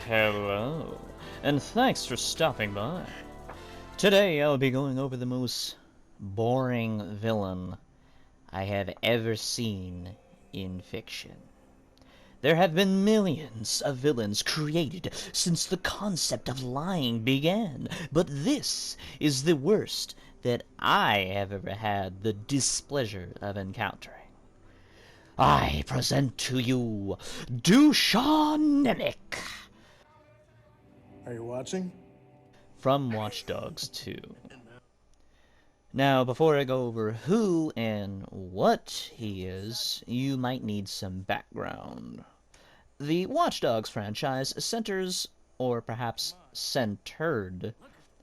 Hello, and thanks for stopping by. Today I'll be going over the most boring villain I have ever seen in fiction. There have been millions of villains created since the concept of lying began, but this is the worst that I have ever had the displeasure of encountering. I present to you Dusan Nemec Are you watching? from Watch Dogs 2. Now, before I go over who and what he is, you might need some background. The Watch Dogs franchise centers, or perhaps centered,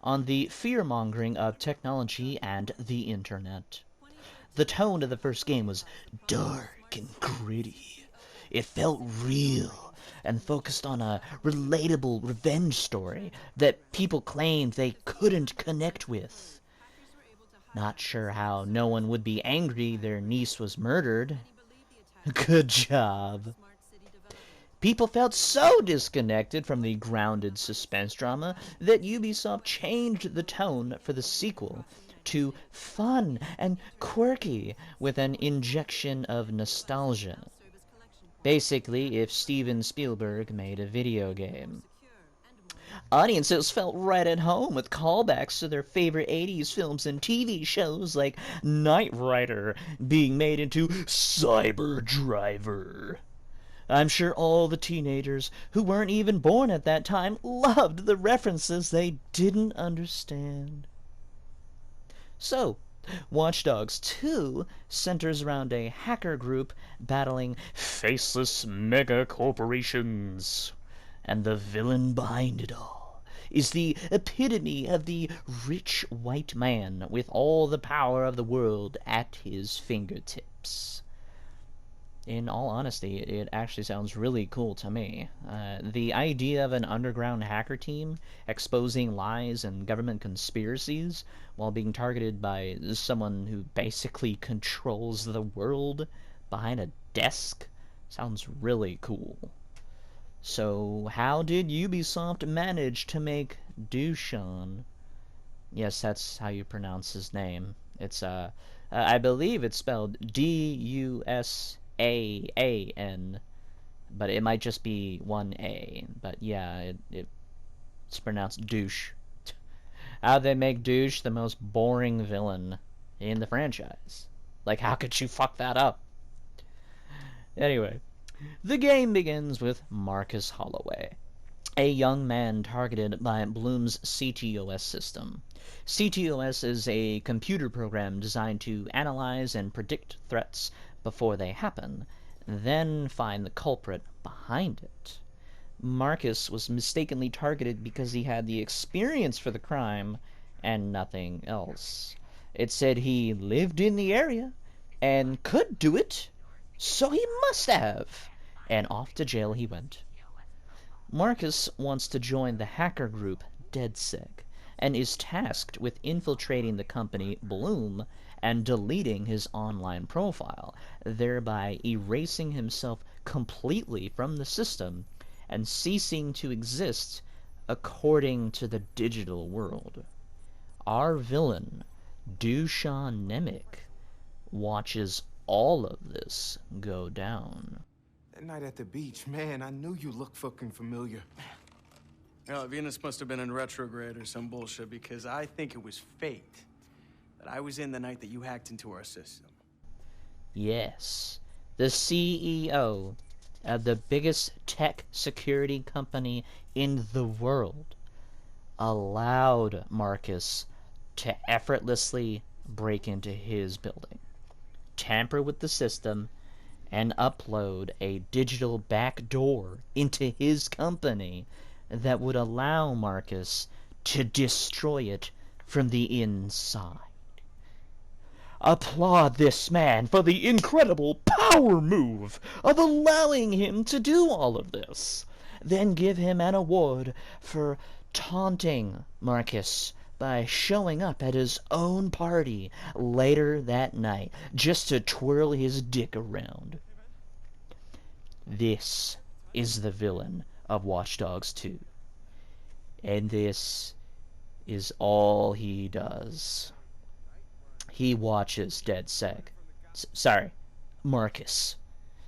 on the fear-mongering of technology and the internet. The tone of the first game was dark and gritty. It felt real and focused on a relatable revenge story that people claimed they couldn't connect with. Not sure how no one would be angry their niece was murdered. Good job. People felt so disconnected from the grounded suspense drama that Ubisoft changed the tone for the sequel to fun and quirky with an injection of nostalgia. Basically, if Steven Spielberg made a video game. Audiences felt right at home with callbacks to their favorite 80s films and TV shows like Knight Rider being made into Cyber Driver. I'm sure all the teenagers who weren't even born at that time loved the references they didn't understand. So, Watch Dogs 2 centers around a hacker group battling faceless mega corporations. And the villain behind it all is the epitome of the rich white man with all the power of the world at his fingertips. In all honesty, it actually sounds really cool to me. The idea of an underground hacker team exposing lies and government conspiracies while being targeted by someone who basically controls the world behind a desk sounds really cool. So, how did Ubisoft manage to make Dusan? Yes, that's how you pronounce his name. It's, I believe it's spelled D-U-S-A-A-N, but it might just be one A. But yeah, it's pronounced douche. How'd they make douche the most boring villain in the franchise? Like, how could you fuck that up? Anyway, the game begins with Marcus Holloway, a young man targeted by Blume's CTOS system. CTOS is a computer program designed to analyze and predict threats before they happen, then find the culprit behind it. Marcus was mistakenly targeted because he had the experience for the crime and nothing else. It said he lived in the area and could do it, so he must have. And off to jail he went. Marcus wants to join the hacker group DeadSec and is tasked with infiltrating the company Blume and deleting his online profile, thereby erasing himself completely from the system and ceasing to exist according to the digital world. Our villain, Dusan Nemec, watches all of this go down. That night at the beach, man, I knew you looked fucking familiar. Well, Venus must have been in retrograde or some bullshit, because I think it was fate that I was in the night that you hacked into our system. Yes, the CEO of the biggest tech security company in the world allowed Marcus to effortlessly break into his building, tamper with the system, and upload a digital backdoor into his company that would allow Marcus to destroy it from the inside. Applaud this man for the incredible power move of allowing him to do all of this. Then give him an award for taunting Marcus by showing up at his own party later that night just to twirl his dick around. This is the villain of Watch Dogs 2. And this is all he does. He watches Marcus,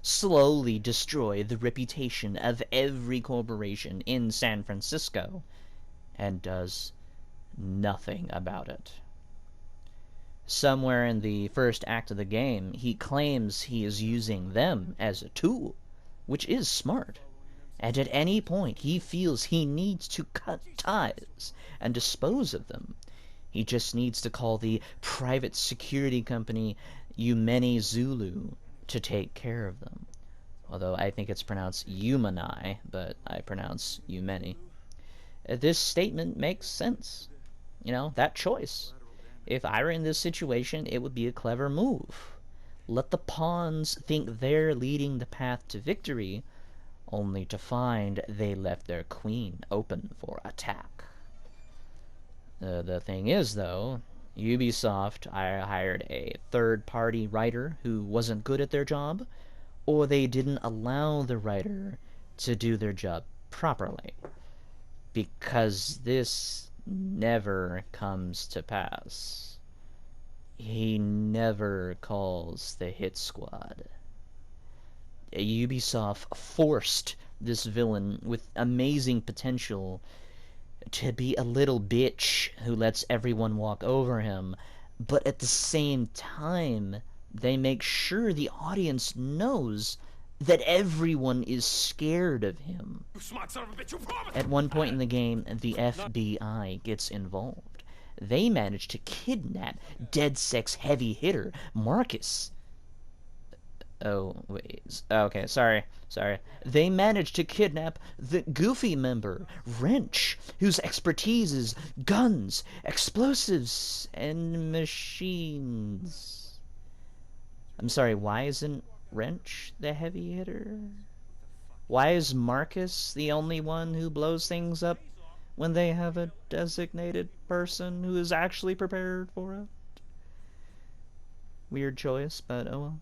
slowly destroy the reputation of every corporation in San Francisco, and does nothing about it. Somewhere in the first act of the game, he claims he is using them as a tool, which is smart. And at any point he feels he needs to cut ties and dispose of them, he just needs to call the private security company Umeni Zulu to take care of them. Although I think it's pronounced Umani, but I pronounce Umeni. This statement makes sense. You know, that choice. If I were in this situation, it would be a clever move. Let the pawns think they're leading the path to victory, only to find they left their queen open for attack. The thing is, though, Ubisoft hired a third-party writer who wasn't good at their job, or they didn't allow the writer to do their job properly. Because this never comes to pass. He never calls the hit squad. Ubisoft forced this villain with amazing potential to be a little bitch who lets everyone walk over him, but at the same time, they make sure the audience knows that everyone is scared of him. You smart son of a bitch, you promised! At one point in the game, the FBI gets involved. They manage to kidnap DedSec's heavy hitter, Marcus. Oh, wait. Okay, sorry. They managed to kidnap the Goofy member, Wrench, whose expertise is guns, explosives, and machines. I'm sorry, why isn't Wrench the heavy hitter? Why is Marcus the only one who blows things up when they have a designated person who is actually prepared for it? Weird choice, but oh well.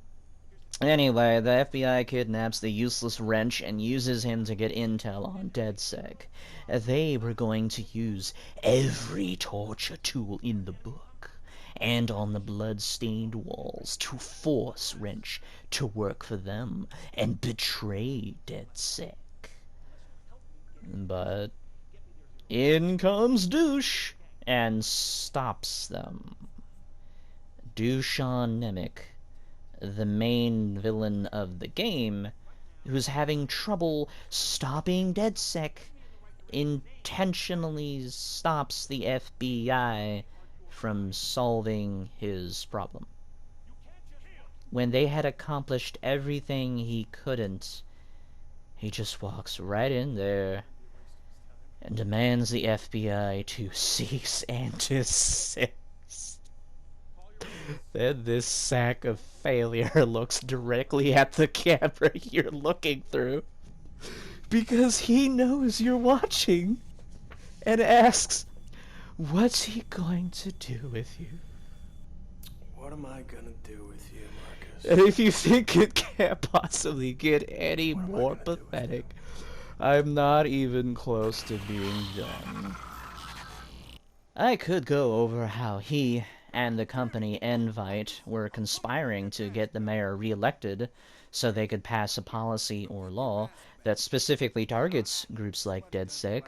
Anyway, the FBI kidnaps the useless Wrench and uses him to get intel on DedSec. They were going to use every torture tool in the book and on the blood-stained walls to force Wrench to work for them and betray DedSec. But in comes Douche and stops them. Dusan Nemec, the main villain of the game, who's having trouble stopping DedSec, intentionally stops the FBI from solving his problem. When they had accomplished everything he couldn't, he just walks right in there and demands the FBI to cease and desist. Then this sack of failure looks directly at the camera you're looking through, because he knows you're watching, and asks, what's he going to do with you? What am I gonna do with you, Marcus? And if you think it can't possibly get any more pathetic, I'm not even close to being done. I could go over how he and the company Invite were conspiring to get the mayor reelected so they could pass a policy or law that specifically targets groups like DedSec,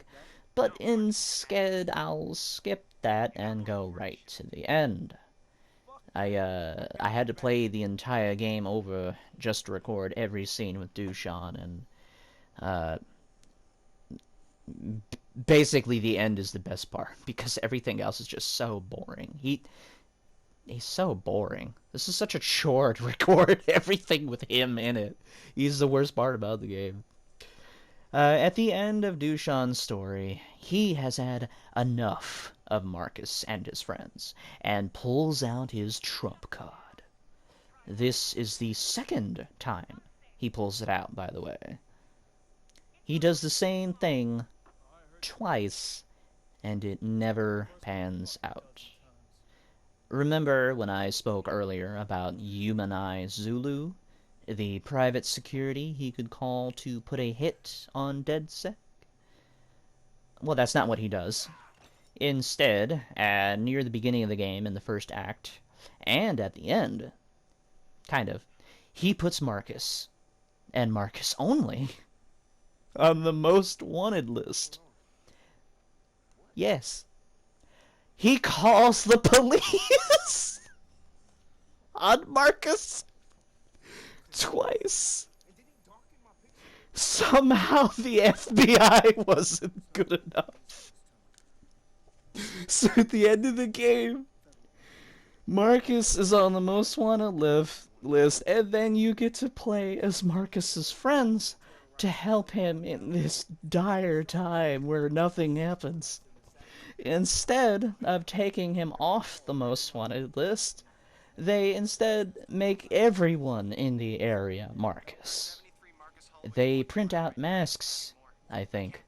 but instead I'll skip that and go right to the end. I had to play the entire game over just to record every scene with Dusan, and basically the end is the best part because everything else is just so boring. He's so boring. This is such a chore to record everything with him in it. He's the worst part about the game. At the end of Dusan's story, he has had enough of Marcus and his friends, and pulls out his trump card. This is the second time he pulls it out, by the way. He does the same thing twice, and it never pans out. Remember when I spoke earlier about Umani Zulu? the private security he could call to put a hit on DedSec. Well, that's not what he does. Instead, near the beginning of the game, in the first act, and at the end, kind of, he puts Marcus, and Marcus only, on the most wanted list. Yes. He calls the police on Marcus twice. Somehow the FBI wasn't good enough. So at the end of the game, Marcus is on the most wanted list, and then you get to play as Marcus's friends to help him in this dire time where nothing happens. Instead of taking him off the most wanted list, they instead make everyone in the area Marcus. They print out masks, I think,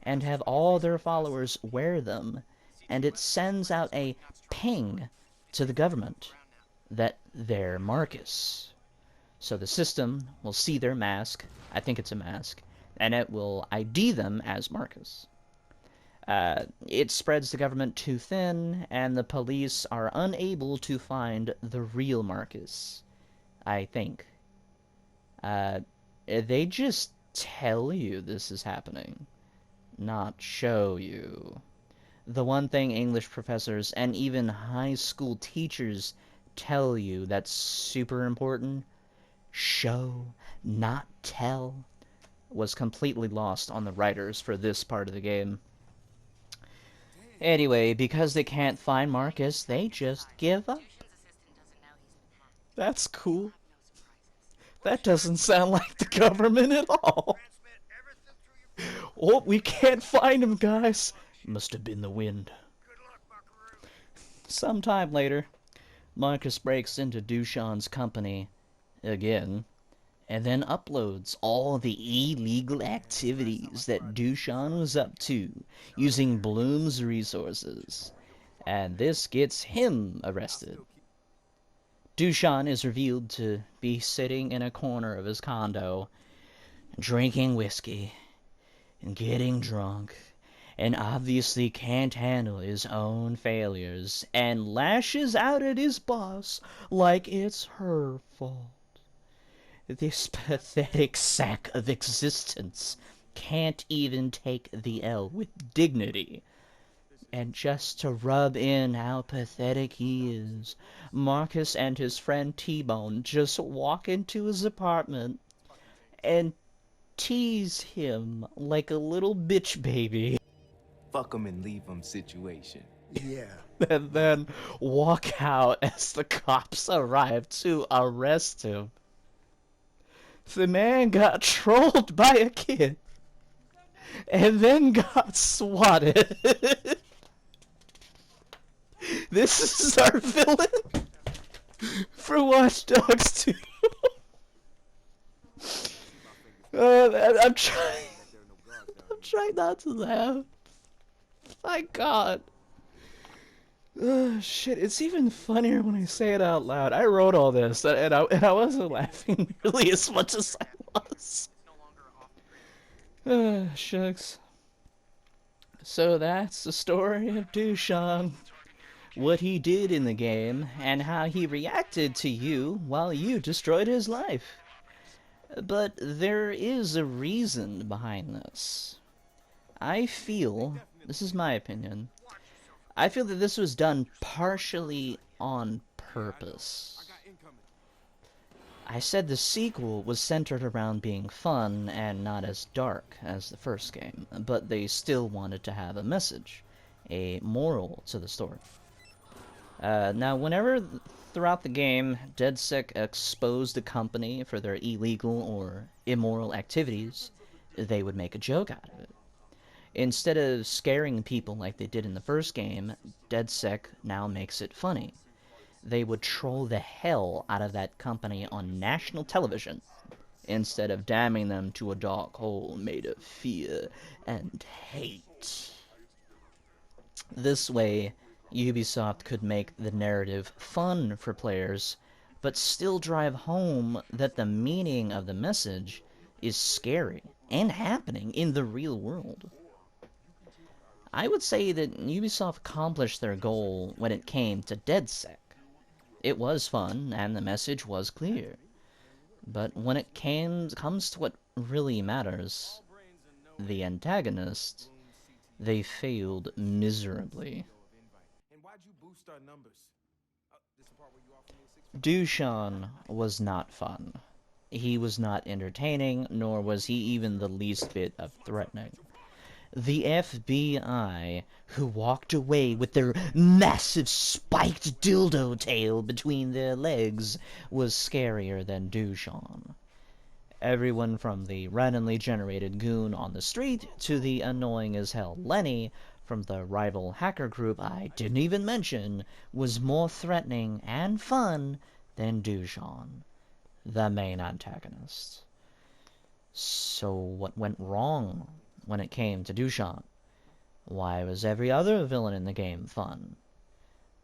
and have all their followers wear them, and it sends out a ping to the government that they're Marcus. So the system will see their mask, I think it's a mask, and it will ID them as Marcus. It spreads the government too thin, and the police are unable to find the real Marcus, I think. They just tell you this is happening, not show you. The one thing English professors and even high school teachers tell you that's super important, show, not tell, was completely lost on the writers for this part of the game. Anyway, because they can't find Marcus, they just give up. That's cool. That doesn't sound like the government at all. Oh, we can't find him, guys. Must have been the wind. Sometime later, Marcus breaks into Dusan's company again, and then uploads all the illegal activities that Dusan was up to using Blume's resources, and this gets him arrested. Dusan is revealed to be sitting in a corner of his condo, drinking whiskey and getting drunk, and obviously can't handle his own failures, and lashes out at his boss like it's her fault. This pathetic sack of existence can't even take the L with dignity. And just to rub in how pathetic he is, Marcus and his friend T-Bone just walk into his apartment and tease him like a little bitch baby. Fuck 'em and leave 'em situation. Yeah. And then walk out as the cops arrive to arrest him. The man got trolled by a kid and then got swatted. This is our villain for Watch Dogs 2. I'm trying not to laugh. My God. Shit, it's even funnier when I say it out loud. I wrote all this, and I wasn't laughing nearly as much as I was. Shucks. So that's the story of Dusan. What he did in the game, and how he reacted to you while you destroyed his life. But there is a reason behind this. I feel, this is my opinion, I feel that this was done partially on purpose. I said the sequel was centered around being fun and not as dark as the first game, but they still wanted to have a message, a moral to the story. Now, whenever throughout the game DedSec exposed a company for their illegal or immoral activities, they would make a joke out of it. Instead of scaring people like they did in the first game, DedSec now makes it funny. They would troll the hell out of that company on national television, instead of damning them to a dark hole made of fear and hate. This way, Ubisoft could make the narrative fun for players, but still drive home that the meaning of the message is scary and happening in the real world. I would say that Ubisoft accomplished their goal when it came to DedSec. It was fun, and the message was clear. But when it comes to what really matters, the antagonist, they failed miserably. Dusan was not fun. He was not entertaining, nor was he even the least bit of threatening. The FBI, who walked away with their massive spiked dildo tail between their legs, was scarier than Dusan. Everyone from the randomly generated goon on the street to the annoying as hell Lenny from the rival hacker group I didn't even mention was more threatening and fun than Dusan, the main antagonist. So what went wrong when it came to Dusan? Why was every other villain in the game fun?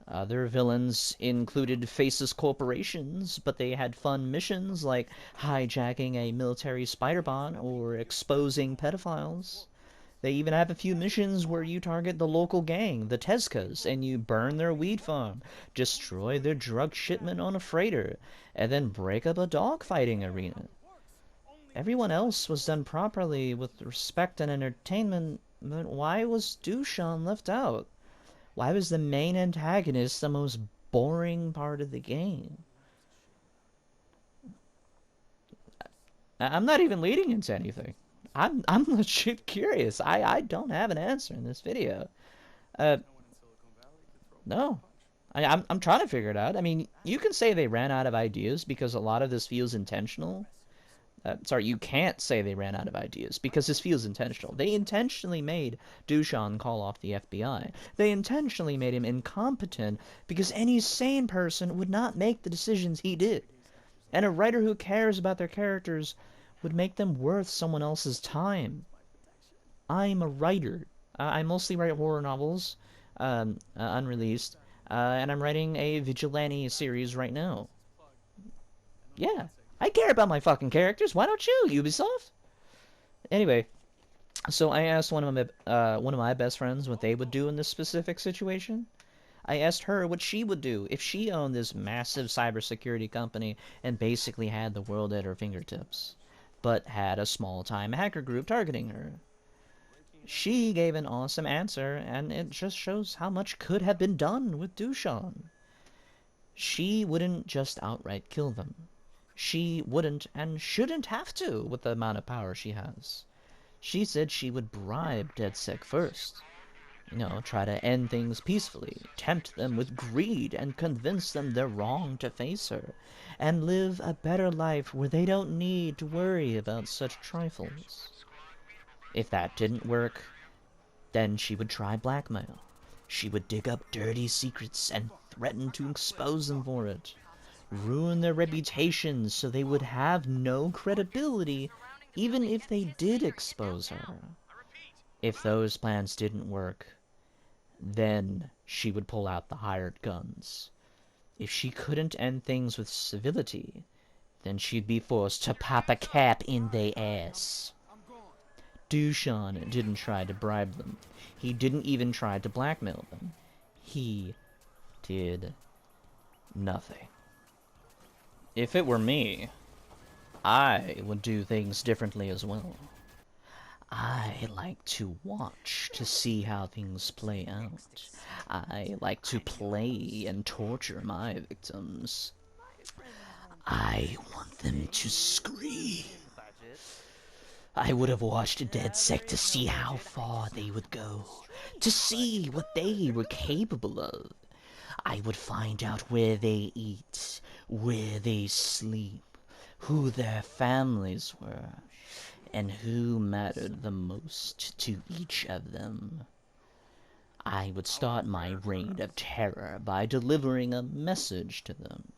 Other villains included faceless corporations, but they had fun missions like hijacking a military spider bot or exposing pedophiles. They even have a few missions where you target the local gang, the Tezcas, and you burn their weed farm, destroy their drug shipment on a freighter, and then break up a dogfighting arena. Everyone else was done properly with respect and entertainment, but why was Dusan left out? Why was the main antagonist the most boring part of the game? I'm not even leading into anything. I'm legit curious. I don't have an answer in this video. No. I'm trying to figure it out. I mean, you can say they ran out of ideas because a lot of this feels intentional. Sorry, you can't say they ran out of ideas because this feels intentional. They intentionally made Dusan call off the FBI. They intentionally made him incompetent because any sane person would not make the decisions he did. And a writer who cares about their characters would make them worth someone else's time. I'm a writer. I mostly write horror novels, unreleased, and I'm writing a vigilante series right now. Yeah. I care about my fucking characters. Why don't you, Ubisoft? Anyway, so I asked one of my best friends what they would do in this specific situation. I asked her what she would do if she owned this massive cybersecurity company and basically had the world at her fingertips, but had a small-time hacker group targeting her. She gave an awesome answer, and it just shows how much could have been done with Dusan. She wouldn't just outright kill them. She wouldn't and shouldn't have to with the amount of power she has. She said she would bribe DedSec first. Try to end things peacefully, tempt them with greed, and convince them they're wrong to face her, and live a better life where they don't need to worry about such trifles. If that didn't work, then she would try blackmail. She would dig up dirty secrets and threaten to expose them for it. Ruin their reputations so they would have no credibility even if they did expose her. If those plans didn't work, then she would pull out the hired guns. If she couldn't end things with civility, then she'd be forced to pop a cap in their ass. Dusan didn't try to bribe them. He didn't even try to blackmail them. He did nothing. If it were me, I would do things differently as well. I like to watch to see how things play out. I like to play and torture my victims. I want them to scream. I would have watched DedSec to see how far they would go, to see what they were capable of. I would find out where they eat, where they sleep, who their families were, and who mattered the most to each of them. I would start my reign of terror by delivering a message to them.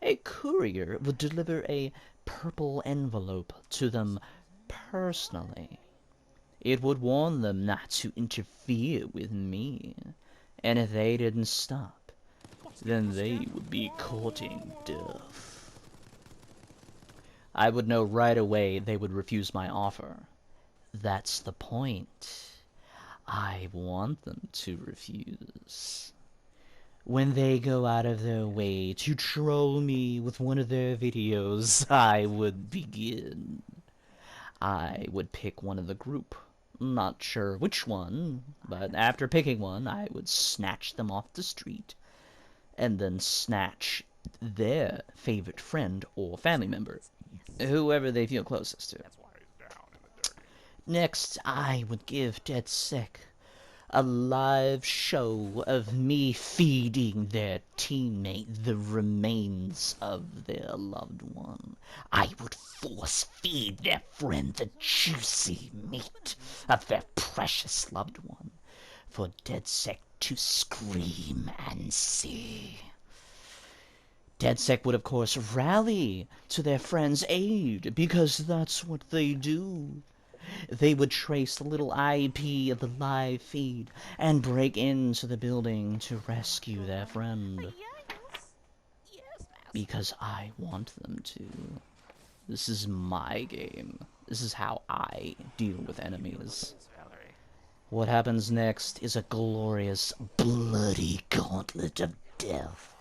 A courier would deliver a purple envelope to them personally. It would warn them not to interfere with me, and if they didn't stop, then they would be courting death. I would know right away they would refuse my offer. That's the point. I want them to refuse. When they go out of their way to troll me with one of their videos, I would begin. I would pick one of the group. Not sure which one, but after picking one, I would snatch them off the street, and then snatch their favorite friend or family member, whoever they feel closest to. Next, I would give DedSec a live show of me feeding their teammate the remains of their loved one. I would force feed their friend the juicy meat of their precious loved one for DedSec to scream and see. DedSec would, of course, rally to their friend's aid, because that's what they do. They would trace the little IP of the live feed and break into the building to rescue their friend. Because I want them to. This is my game. This is how I deal with enemies. What happens next is a glorious, bloody gauntlet of death.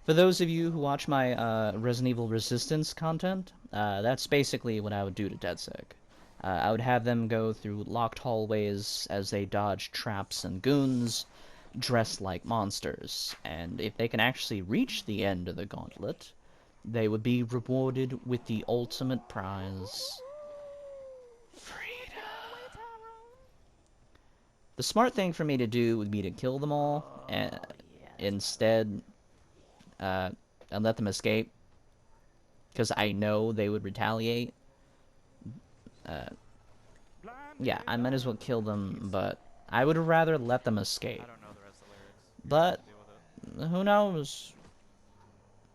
For those of you who watch my Resident Evil Resistance content, that's basically what I would do to DedSec. I would have them go through locked hallways as they dodge traps and goons, dressed like monsters, and if they can actually reach the end of the gauntlet, they would be rewarded with the ultimate prize: freedom. The smart thing for me to do would be to kill them all, and instead, and let them escape, because I know they would retaliate. Yeah, I might as well kill them, but I would rather let them escape. But, who knows?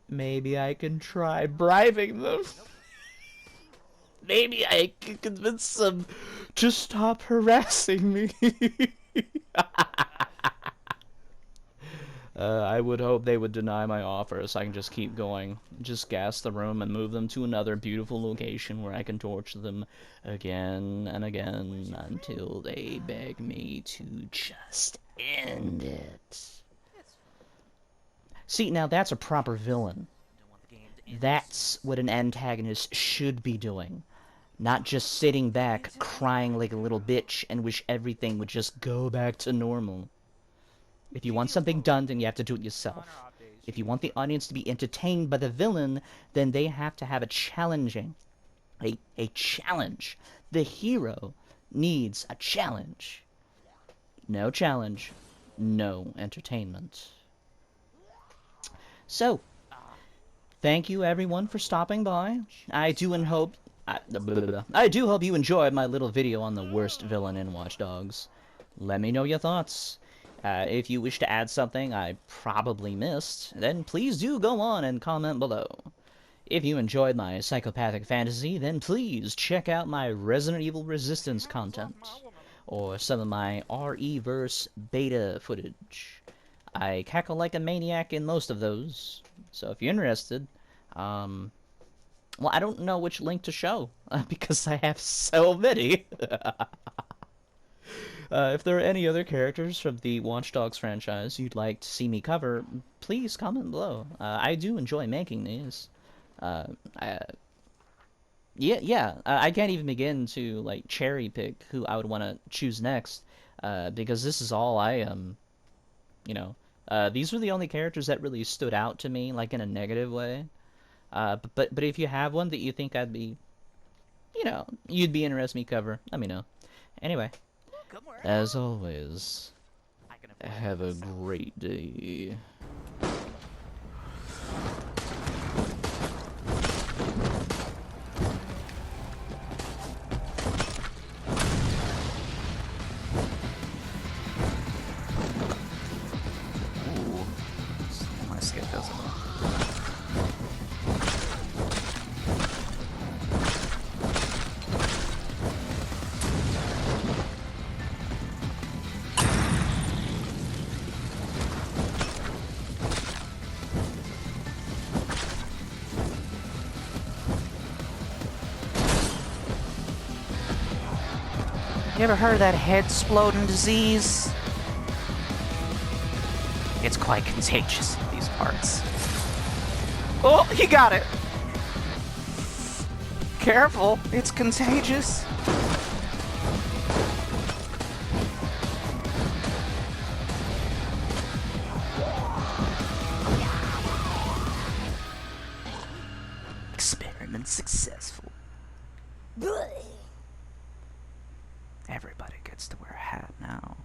Maybe I can try bribing them. Maybe I can convince them to stop harassing me. I would hope they would deny my offer so I can just keep going. Just gas the room and move them to another beautiful location where I can torture them again and again until they beg me to just end it. See, now that's a proper villain. That's what an antagonist should be doing. Not just sitting back, crying like a little bitch and wish everything would just go back to normal. If you want something done, then you have to do it yourself. If you want the audience to be entertained by the villain, then they have to have a challenging. A challenge. The hero needs a challenge. No challenge, no entertainment. So, thank you everyone for stopping by. I do hope you enjoyed my little video on the worst villain in Watch Dogs. Let me know your thoughts. If you wish to add something I probably missed, then please do go on and comment below. If you enjoyed my psychopathic fantasy, then please check out my Resident Evil Resistance content, or some of my RE-verse beta footage. I cackle like a maniac in most of those, so if you're interested, well, I don't know which link to show, because I have so many. If there are any other characters from the Watch Dogs franchise you'd like to see me cover, please comment below. I do enjoy making these. I can't even begin to like cherry pick who I would want to choose next, because this is all I these were the only characters that really stood out to me, like in a negative way. But if you have one that you think I'd be, you'd be interested in me cover, let me know. Anyway. As always, have a great day. Ooh, my skip doesn't. You ever heard of that head-exploding disease? It's quite contagious in these parts. Oh, he got it! Careful, it's contagious. Experiment successful. Everybody gets to wear a hat now.